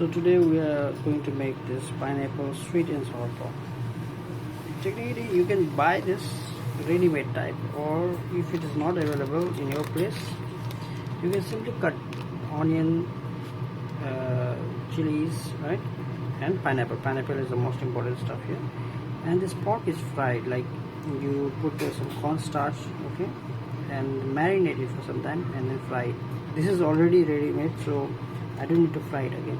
So today we are going to make this pineapple sweet and sour pork. Technically you can buy this ready-made type, or if it is not available in your place, you can simply cut onion, chilies, right, and pineapple. Pineapple is the most important stuff here. And this pork is fried, like you put some cornstarch, okay, and marinate it for some time and then fry it. This is already ready made, so I don't need to fry it again.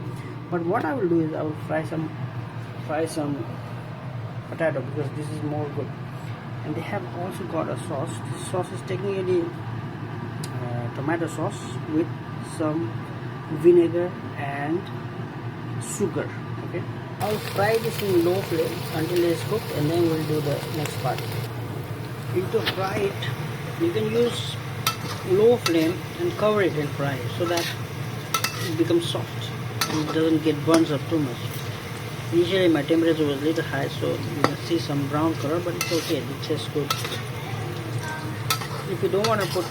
But what I will do is I will fry some potato, because this is more good. And they have also got a sauce. This sauce is technically tomato sauce with some vinegar and sugar. Okay, I'll fry this in low flame until it is cooked, and then we'll do the next part. To fry it, you can use low flame and cover it and fry it so that it becomes soft and it doesn't get burns up too much. Initially my temperature was a little high, so you can see some brown color, but it's okay, it tastes good. If you don't want to put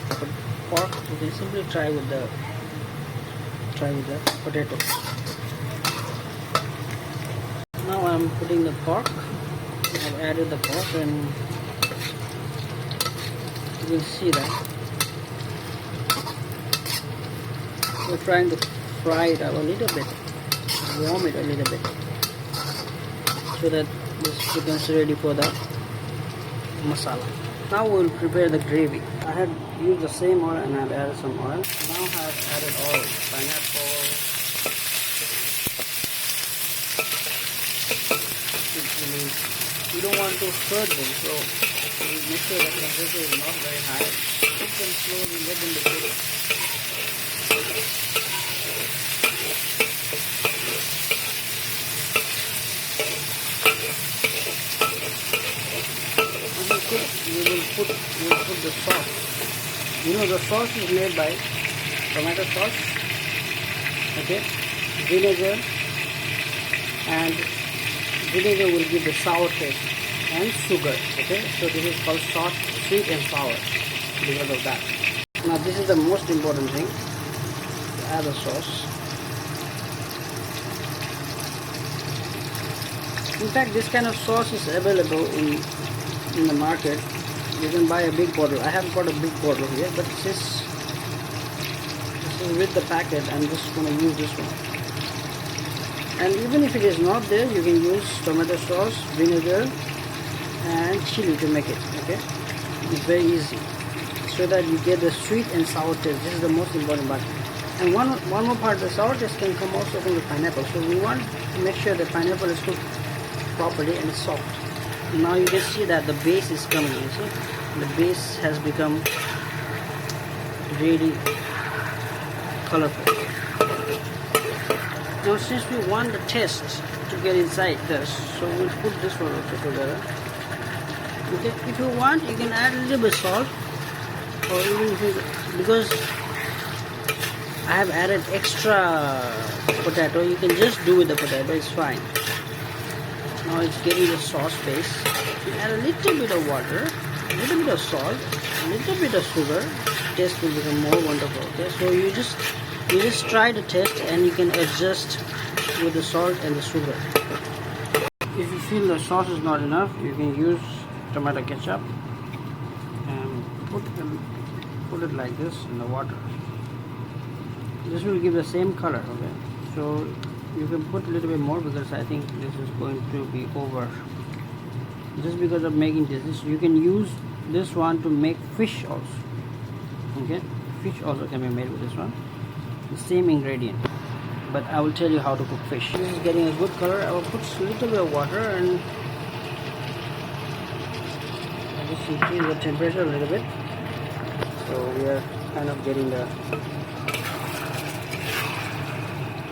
pork, you can simply try with the potato. Now I'm putting the pork. I've added the pork, and you will see that we're trying to fry it up a little bit, warm it a little bit, so that this becomes ready for the masala. Now we'll prepare the gravy. I had used the same oil and I've added some oil. Now I've added all pineapple, chilies. You don't want to stir them, so make sure that the temperature is not very high. Cook them slowly, let them be cooked. We'll put the sauce. You know, the sauce is made by tomato sauce, okay, vinegar, and vinegar will give the sour taste, and sugar, okay. So this is called sauce, sweet and sour, because of that. Now this is the most important thing, to add the sauce. In fact, this kind of sauce is available in the market. You can buy a big bottle. I haven't got a big bottle here, but this is with the packet. I'm just going to use this one. And even if it is not there, you can use tomato sauce, vinegar, and chili to make it. Okay, it's very easy, so that you get the sweet and sour taste. This is the most important part. And one more part, the sour taste can come also from the pineapple. So we want to make sure the pineapple is cooked properly and soft. Now you can see that the base is coming. You see, the base has become really colorful. Now since we want the taste to get inside this, so we'll put this one also together. Okay, if you want, you can add a little bit salt, or even if you, because I have added extra potato, you can just do with the potato, it's fine. Now it's getting the sauce base. You add a little bit of water, a little bit of salt, a little bit of sugar. Taste will become more wonderful. Okay, so you just try the taste, and you can adjust with the salt and the sugar. If you feel the sauce is not enough, you can use tomato ketchup and put it like this in the water. This will give the same color. Okay, so you can put a little bit more, because I think this is going to be over. Just because of making this, you can use this one to make fish also. Okay, fish also can be made with this one. The same ingredient, but I will tell you how to cook fish. This is getting a good color. I will put a little bit of water and just increase the temperature a little bit. So we are kind of getting the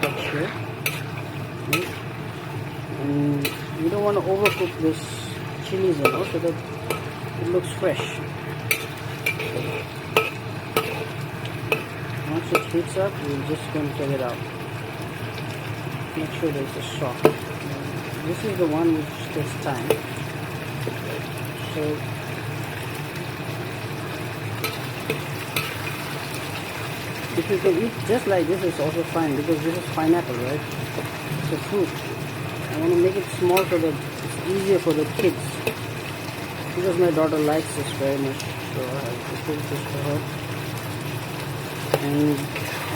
texture. And you don't want to overcook this chilies, you know, so that it looks fresh. Once it heats up, we're just going to take it out. Make sure that it's soft. This is the one which takes time. So If you can eat just like this, it's also fine, because this is pineapple, right? It's a fruit. I want to make it small so that it's easier for the kids, because my daughter likes this very much, so I have to cook this for her. And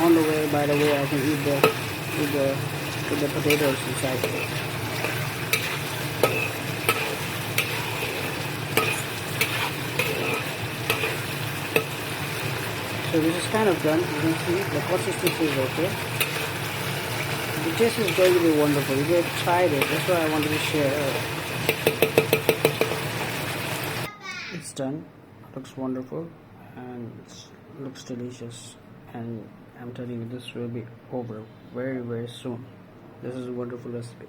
on the way, by the way, I can eat the potatoes inside. So this is kind of done. You can see the consistency is okay. The taste is going to be wonderful. You have tried it. That's why I wanted to share. It's done. Looks wonderful and looks delicious. And I'm telling you, this will be over very, very soon. This is a wonderful recipe.